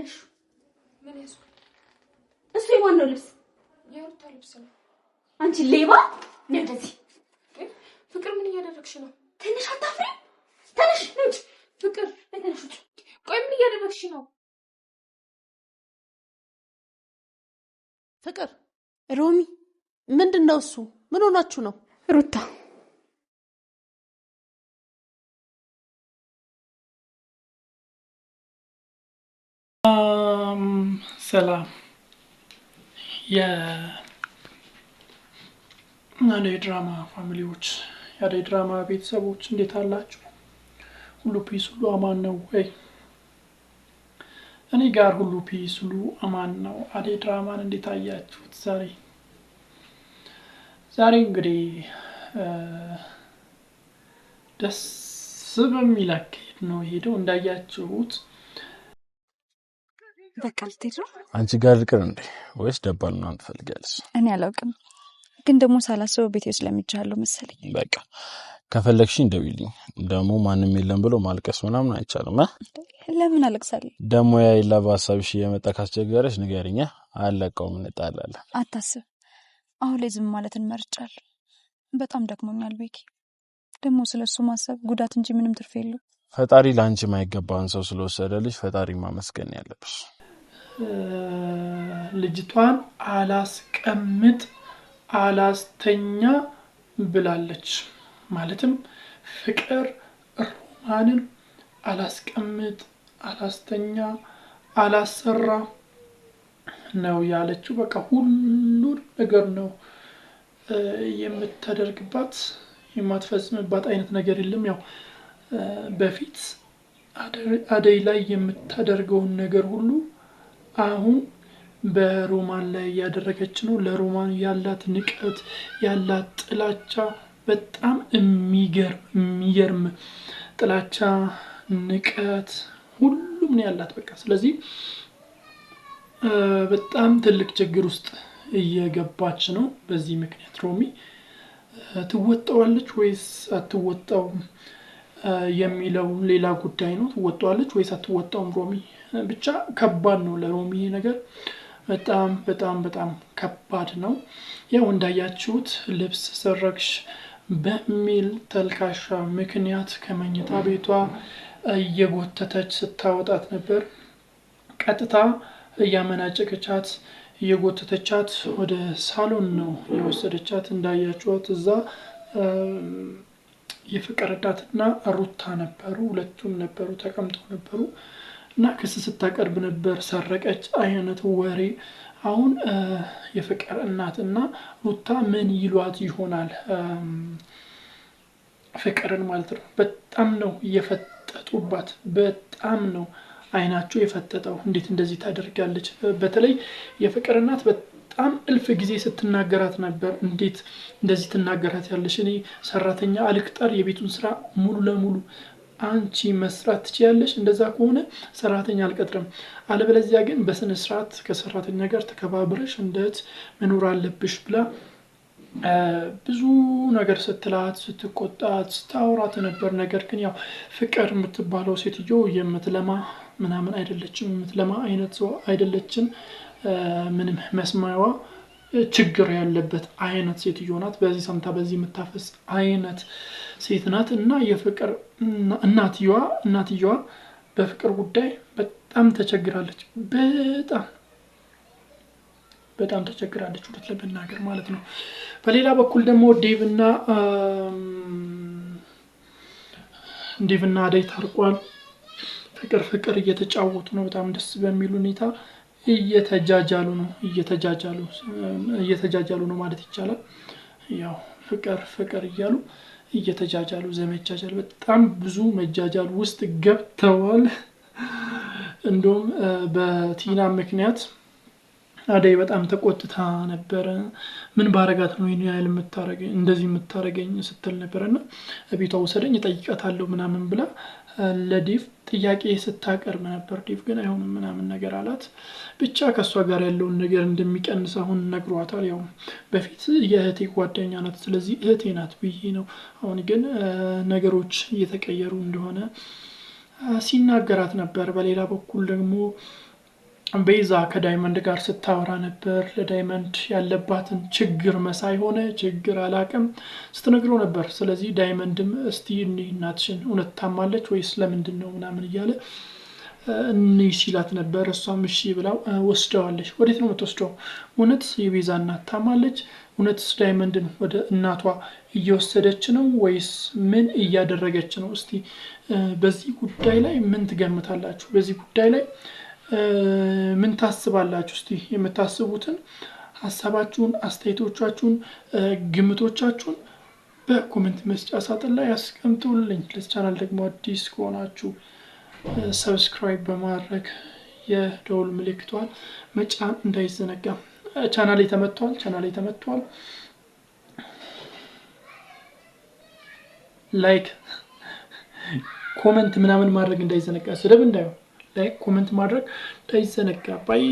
ምንድነው ምን ያሱ እሱ የማን ነው ልብስ የሩታ ልብስ ነው አንቺ ሌባ እንደዚህ ፍቅር ምን እያደረግሽ ነው ትንሽ አታፍሪ ትንሽ ነጭ ፍቅር ለተነሽ ቆይ ምን እያደረግሽ ነው ፍቅር ሮሚ ምንድነው እሱ ምን ሆናችሁ ነው ሩታ ሰላም አደይ ድራማ ፋሚሊዎች የአደይ ድራማ ቤተሰቦች እንዴት አላችሁ? ሁሉ ፒስ ሁሉ አማን ነው ወይ? እኔ ጋር ሁሉ ፒስ ሁሉ አማን ነው። አደይ ድራማን እንዴት አያችሁት? ዛሬ እንግዲህ ደስ በሚል አካሄድ ነው ሄደው እንዳያችሁት በቀልት ነው አንቺ ጋር ልቅር እንዴ ወይስ ደባል ነው ትፈልጋለሽ? እኔ አላውቅም ግን ደግሞ ሳላስበው ቤቴ ውስጥ ለምጃለሁ መሰለኝ። በቃ ከፈለግሽኝ ደውይልኝ። ደግሞ ማንንም የለም ብሎ ማልቀስ ምናምን አይቻልም። ለምን አለቅሳለሁ? ደግሞ ያ ይላ በሐሳብሽ የመጣ ካስቸገረሽ ንገሪኝ። አለቀውም እንጣላለን። አታስብ። አሁን ላይ ዝም ማለትን መርጫለሁ። በጣም ደክሞኛል ቤኪ። ደግሞ ስለሱ ማሰብ ጉዳት እንጂ ምንም ትርፍ የለው። ፈጣሪ ላንቺ ማይገባን ሰው ስለወሰደልሽ ፈጣሪ ማመስገን ያለብሽ። ልጅቷን አላስቀምጥ አላስተኛ ብላለች። ማለትም ፍቅር ሮማንን አላስቀምጥ አላስተኛ አላሰራ ነው ያለችው። በቃ ሁሉ ነገር ነው የምታደርግባት የማትፈጽምባት አይነት ነገር የለም። ያው በፊት አደይ ላይ የምታደርገውን ነገር ሁሉ አሁን በሮማን ላይ ያደረገች ነው። ለሮማን ያላት ንቀት ያላት ጥላቻ በጣም የሚገርም ጥላቻ ንቀት ሁሉም ነው ያላት። በቃ ስለዚህ በጣም ትልቅ ችግር ውስጥ እየገባች ነው። በዚህ ምክንያት ሮሚ ትወጣዋለች ወይስ አትወጣውም የሚለው ሌላ ጉዳይ ነው። ትወጣዋለች ወይስ አትወጣውም ሮሚ ብቻ ከባድ ነው ለሮሚ ነገር በጣም በጣም በጣም ከባድ ነው። ያው እንዳያችሁት ልብስ ሰረቅሽ በሚል ተልካሻ ምክንያት ከመኝታ ቤቷ እየጎተተች ስታወጣት ነበር። ቀጥታ እያመናጨቀቻት እየጎተተቻት ወደ ሳሎን ነው የወሰደቻት። እንዳያችሁት እዛ የፍቅር እናትና ሩታ ነበሩ። ሁለቱም ነበሩ ተቀምጠው ነበሩ እና ክስ ስታቀርብ ነበር። ሰረቀች አይነት ወሬ። አሁን የፍቅር እናትና ሩታ ምን ይሏት ይሆናል? ፍቅርን ማለት ነው። በጣም ነው የፈጠጡባት። በጣም ነው አይናቸው የፈጠጠው። እንዴት እንደዚህ ታደርጋለች? በተለይ የፍቅር እናት በጣም እልፍ ጊዜ ስትናገራት ነበር። እንዴት እንደዚህ ትናገራት ያለሽ? እኔ ሰራተኛ አልቅጠር፣ የቤቱን ስራ ሙሉ ለሙሉ አንቺ መስራት ትችያለሽ። እንደዛ ከሆነ ሰራተኛ አልቀጥርም፣ አለበለዚያ ግን በስነ ስርዓት ከሰራተኛ ጋር ተከባብረሽ እንደት መኖር አለብሽ ብላ ብዙ ነገር ስትላት ስትቆጣት ስታወራት ነበር። ነገር ግን ያው ፍቅር የምትባለው ሴትዮ የምትለማ ምናምን አይደለችም። የምትለማ አይነት ሰው አይደለችም። ምንም መስማያዋ ችግር ያለበት አይነት ሴትዮ ናት። በዚህ ሰምታ በዚህ የምታፈስ አይነት ሴት ናት። እና የፍቅር እናትየዋ በፍቅር ጉዳይ በጣም ተቸግራለች። በጣም ተቸግራለች ወደ ለመናገር ማለት ነው። በሌላ በኩል ደግሞ ዴቭና አደይ ታርቋል። ፍቅር እየተጫወቱ ነው። በጣም ደስ በሚል ሁኔታ እየተጃጃሉ ነው ማለት ይቻላል። ያው ፍቅር እያሉ እየተጃጃሉ ዘመቻቻል በጣም ብዙ መጃጃል ውስጥ ገብተዋል። እንደውም በቲና ምክንያት አደይ በጣም ተቆጥታ ነበር። ምን ባረጋት ነው ይሄን ያህል እንደዚህ የምታረገኝ ስትል ነበርና ቤቷ ወሰደኝ እጠይቃታለሁ ምናምን ብላ ለዴቭ ጥያቄ ስታቀርብ ነበር። ዴቭ ግን አይሆንም ምናምን ነገር አላት። ብቻ ከሷ ጋር ያለውን ነገር እንደሚቀንስ አሁን ነግሯታል። ያው በፊት የእህቴ ጓደኛ ናት፣ ስለዚህ እህቴ ናት ብዬ ነው። አሁን ግን ነገሮች እየተቀየሩ እንደሆነ ሲናገራት ነበር። በሌላ በኩል ደግሞ ቤዛ ከዳይመንድ ጋር ስታወራ ነበር። ለዳይመንድ ያለባትን ችግር መሳይ ሆነ ችግር አላቅም ስትነግረው ነበር። ስለዚህ ዳይመንድም እስቲ እናትሽን እውነት ታማለች ወይስ ለምንድን ነው ምናምን እያለ እንይ ሲላት ነበር። እሷም እሺ ብላው ወስደዋለች። ወዴት ነው የምትወስደው? እውነት የቤዛ እናት ታማለች? እውነትስ ዳይመንድን ወደ እናቷ እየወሰደች ነው ወይስ ምን እያደረገች ነው? እስቲ በዚህ ጉዳይ ላይ ምን ትገምታላችሁ? በዚህ ጉዳይ ላይ ምን ታስባላችሁ? እስቲ የምታስቡትን ሀሳባችሁን፣ አስተያየቶቻችሁን፣ ግምቶቻችሁን በኮሜንት መስጫ ሳጥን ላይ ያስቀምጡልኝ። ለዚህ ቻናል ደግሞ አዲስ ከሆናችሁ ሰብስክራይብ በማድረግ የደውል ምልክቷን መጫን እንዳይዘነጋ። ቻናሌ ተመቷል። ላይክ ኮሜንት ምናምን ማድረግ እንዳይዘነጋ። ስድብ እንዳይሆን ላይክ ኮሜንት ማድረግ እንዳይዘነጋ። ባይ